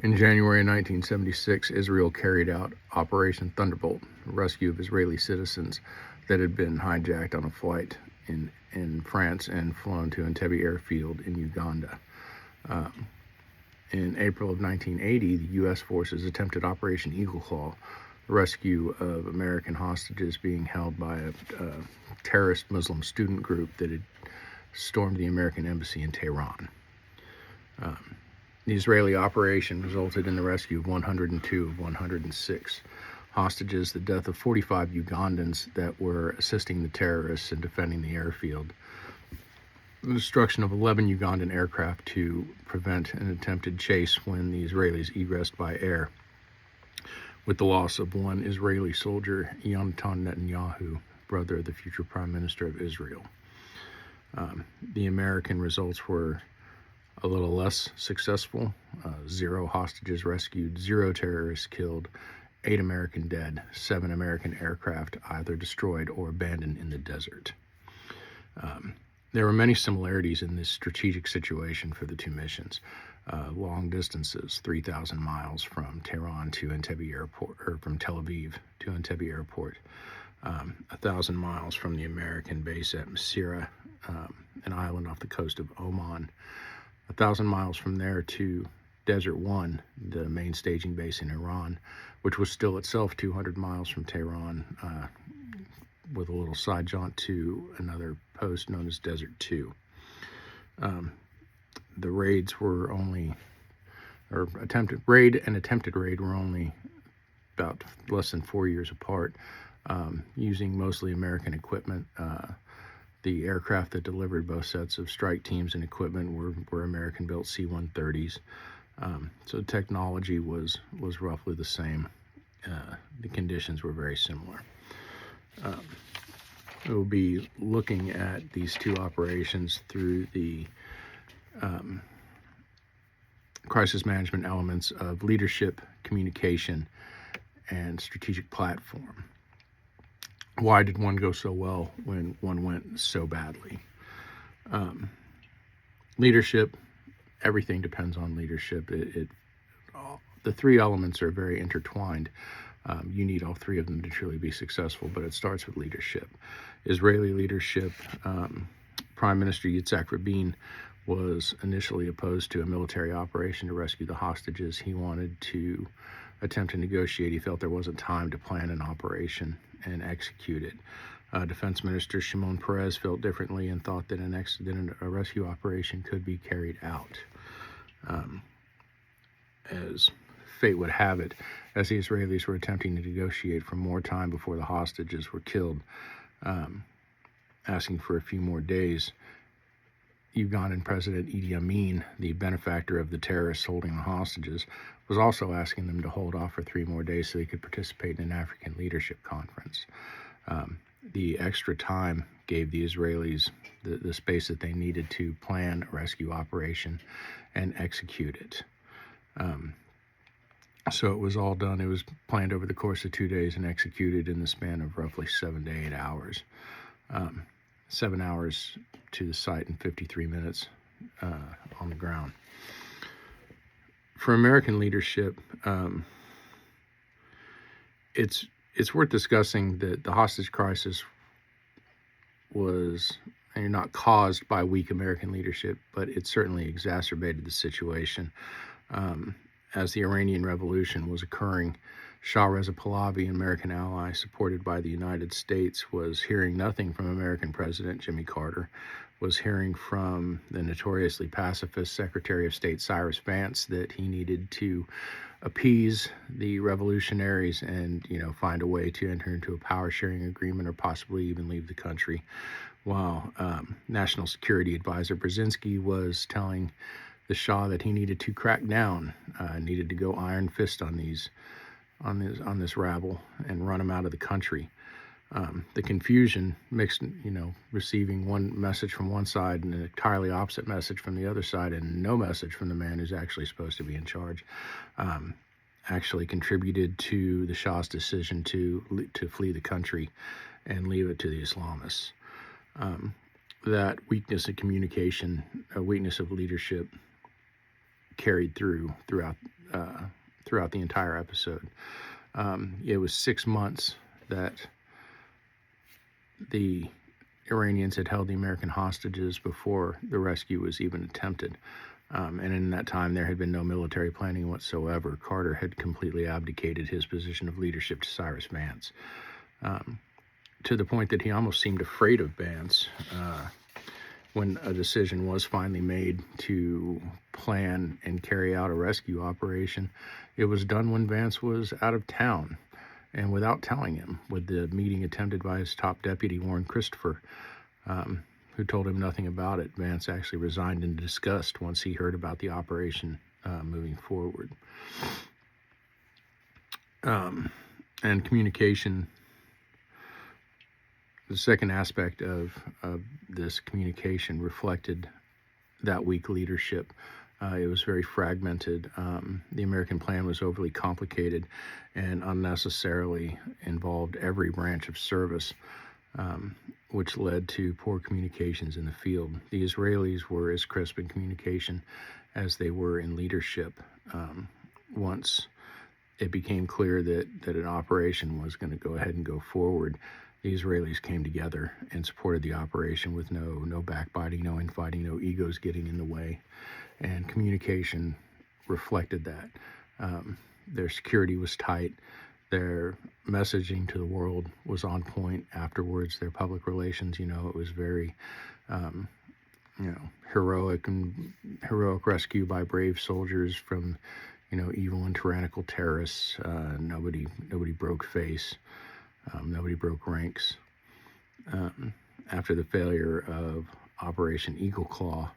In January 1976, Israel carried out Operation Thunderbolt, a rescue of Israeli citizens that had been hijacked on a flight in France and flown to Entebbe airfield in Uganda. Um, in April of 1980, the U.S. forces attempted Operation Eagle Claw, the rescue of American hostages being held by a terrorist Muslim student group that had stormed the American embassy in Tehran. The Israeli operation resulted in the rescue of 102 of 106 hostages, the death of 45 Ugandans that were assisting the terrorists in defending the airfield, the destruction of 11 Ugandan aircraft to prevent an attempted chase when the Israelis egressed by air, with the loss of one Israeli soldier, Yonatan Netanyahu, brother of the future Prime Minister of Israel. The American results were a little less successful. 0 hostages rescued, 0 terrorists killed, 8 American dead, 7 American aircraft either destroyed or abandoned in the desert. There were many similarities in this strategic situation for the two missions. Long distances, 3,000 miles from Tehran to Entebbe Airport, or from Tel Aviv to Entebbe Airport, 1,000 miles from the American base at Masira, an island off the coast of Oman, 1,000 miles from there to Desert One, the main staging base in Iran, which was still itself 200 miles from Tehran, with a little side jaunt to another post known as Desert 2. The raids were only, or attempted raid were only about less than 4 years apart, using mostly American equipment. The aircraft that delivered both sets of strike teams and equipment were American-built C-130s. So technology was roughly the same. The conditions were very similar. We'll be looking at these two operations through the crisis management elements of leadership, communication, and strategic platform. Why did one go so well when one went so badly? Leadership, everything depends on leadership. The three elements are very intertwined. You need all three of them to truly be successful, but it starts with leadership. Israeli leadership, Prime Minister Yitzhak Rabin was initially opposed to a military operation to rescue the hostages. He wanted to attempt to negotiate. He felt there wasn't time to plan an operation and execute it. Defense Minister Shimon Peres felt differently and thought that a rescue operation could be carried out. As fate would have it, as the Israelis were attempting to negotiate for more time before the hostages were killed, asking for a few more days, Ugandan President Idi Amin, the benefactor of the terrorists holding the hostages, was also asking them to hold off for 3 more days so he could participate in an African leadership conference. The extra time gave the Israelis the space that they needed to plan a rescue operation and execute it. So it was all done. It was planned over the course of 2 days and executed in the span of roughly 7 to 8 hours. 7 hours to the site and 53 minutes on the ground. For American leadership, it's worth discussing that the hostage crisis was not caused by weak American leadership, but it certainly exacerbated the situation. As the Iranian Revolution was occurring, Shah Reza Pahlavi, an American ally supported by the United States, was hearing nothing from American President Jimmy Carter, was hearing from the notoriously pacifist Secretary of State Cyrus Vance that he needed to appease the revolutionaries and, find a way to enter into a power-sharing agreement or possibly even leave the country, while National Security Advisor Brzezinski was telling the Shah that he needed to crack down, needed to go iron fist on this rabble and run them out of the country. The confusion mixed, receiving one message from one side and an entirely opposite message from the other side, and no message from the man who's actually supposed to be in charge, actually contributed to the Shah's decision to flee the country and leave it to the Islamists. That weakness of communication, a weakness of leadership, carried throughout the entire episode. It was 6 months that the Iranians had held the American hostages before the rescue was even attempted. And in that time, there had been no military planning whatsoever. Carter had completely abdicated his position of leadership to Cyrus Vance, to the point that he almost seemed afraid of Vance. When a decision was finally made to plan and carry out a rescue operation, it was done when Vance was out of town and without telling him, with the meeting attended by his top deputy, Warren Christopher, who told him nothing about it. Vance actually resigned in disgust once he heard about the operation moving forward. And communication, the second aspect of this communication reflected that weak leadership. It was very fragmented. The American plan was overly complicated and unnecessarily involved every branch of service, which led to poor communications in the field. The Israelis were as crisp in communication as they were in leadership. Once it became clear that an operation was going to go ahead and go forward, the Israelis came together and supported the operation with no backbiting, no infighting, no egos getting in the way. And communication reflected that. Their security was tight. Their messaging to the world was on point afterwards. Their public relations, it was very, heroic rescue by brave soldiers from, evil and tyrannical terrorists. Nobody broke face. Nobody broke ranks. After the failure of Operation Eagle Claw,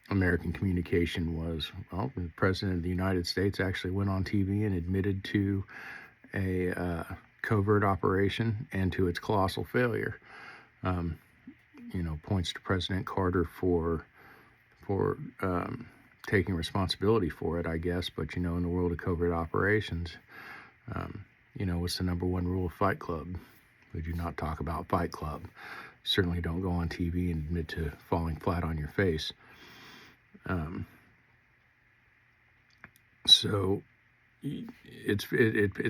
American communication was, the President of the United States actually went on TV and admitted to a covert operation and to its colossal failure. Points to President Carter for taking responsibility for it, I guess. But, in the world of covert operations, what's the number one rule of Fight Club? We do not talk about Fight Club. You certainly don't go on TV and admit to falling flat on your face. So it's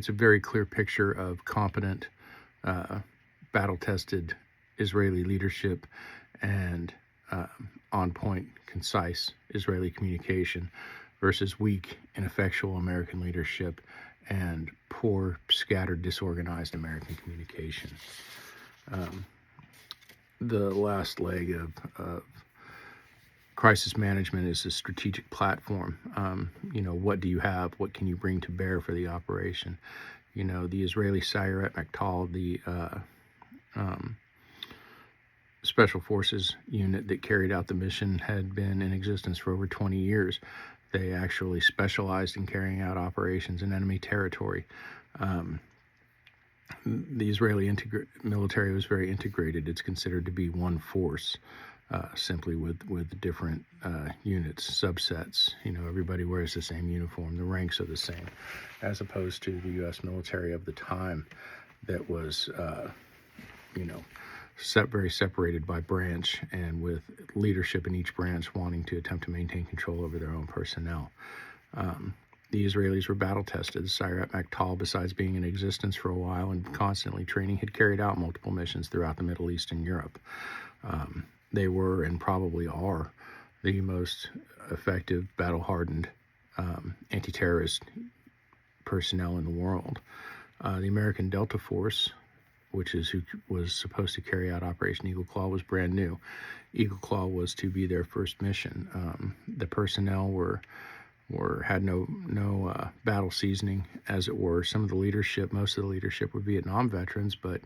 a very clear picture of competent, battle-tested Israeli leadership and on-point, concise Israeli communication versus weak, ineffectual American leadership and poor, scattered, disorganized American communication. The last leg of crisis management is a strategic platform. What do you have? What can you bring to bear for the operation? The Israeli Sayeret Maktal, the Special Forces unit that carried out the mission, had been in existence for over 20 years. They actually specialized in carrying out operations in enemy territory. The Israeli military was very integrated. It's considered to be one force, simply with different units, subsets. Everybody wears the same uniform. The ranks are the same, as opposed to the U.S. military of the time that was, very separated by branch, and with leadership in each branch wanting to attempt to maintain control over their own personnel. The Israelis were battle-tested. The Sayeret Maktal, besides being in existence for a while and constantly training, had carried out multiple missions throughout the Middle East and Europe. They were, and probably are, the most effective, battle-hardened anti-terrorist personnel in the world. The American Delta Force, which is who was supposed to carry out Operation Eagle Claw, was brand new. Eagle Claw was to be their first mission. The personnel had no battle seasoning, as it were. Most of the leadership were Vietnam veterans, but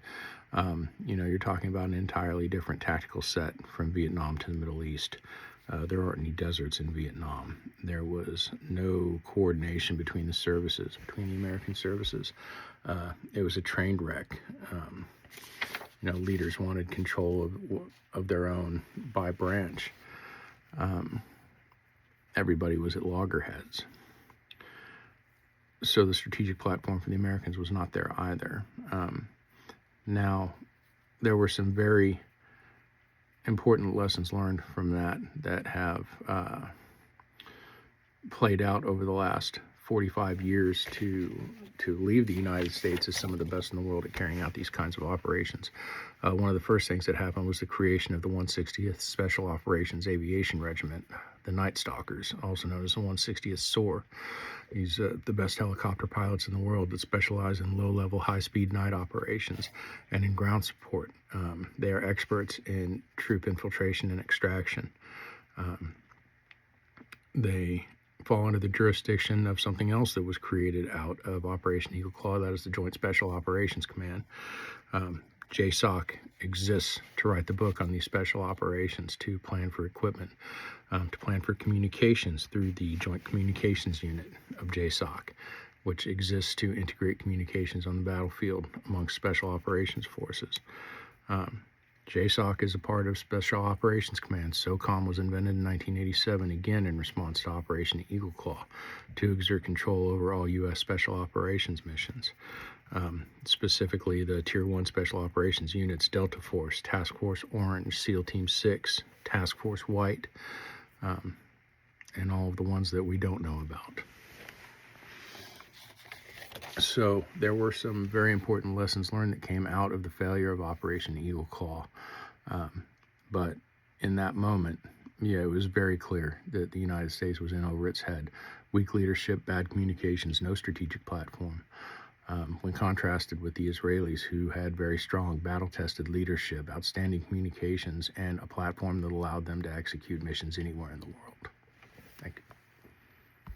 you're talking about an entirely different tactical set from Vietnam to the Middle East. There aren't any deserts in Vietnam. There was no coordination between the American services. It was a train wreck. Leaders wanted control of their own by branch. Everybody was at loggerheads. So the strategic platform for the Americans was not there either. Now, there were some very important lessons learned from that have played out over the last 45 years to leave the United States as some of the best in the world at carrying out these kinds of operations. One of the first things that happened was the creation of the 160th Special Operations Aviation Regiment, the Night Stalkers, also known as the 160th SOAR. These the best helicopter pilots in the world that specialize in low-level, high-speed night operations and in ground support. They are experts in troop infiltration and extraction. They fall under the jurisdiction of something else that was created out of Operation Eagle Claw. That is the Joint Special Operations Command. JSOC exists to write the book on these special operations, to plan for equipment, to plan for communications through the Joint Communications Unit of JSOC, which exists to integrate communications on the battlefield amongst special operations forces. JSOC is a part of Special Operations Command. SOCOM was invented in 1987, again in response to Operation Eagle Claw, to exert control over all U.S. Special Operations missions. Specifically, the Tier 1 Special Operations Units, Delta Force, Task Force Orange, SEAL Team 6, Task Force White, and all of the ones that we don't know about. So there were some very important lessons learned that came out of the failure of Operation Eagle Claw. But in that moment, it was very clear that the United States was in over its head. Weak leadership, bad communications, no strategic platform. When contrasted with the Israelis, who had very strong, battle-tested leadership, outstanding communications, and a platform that allowed them to execute missions anywhere in the world.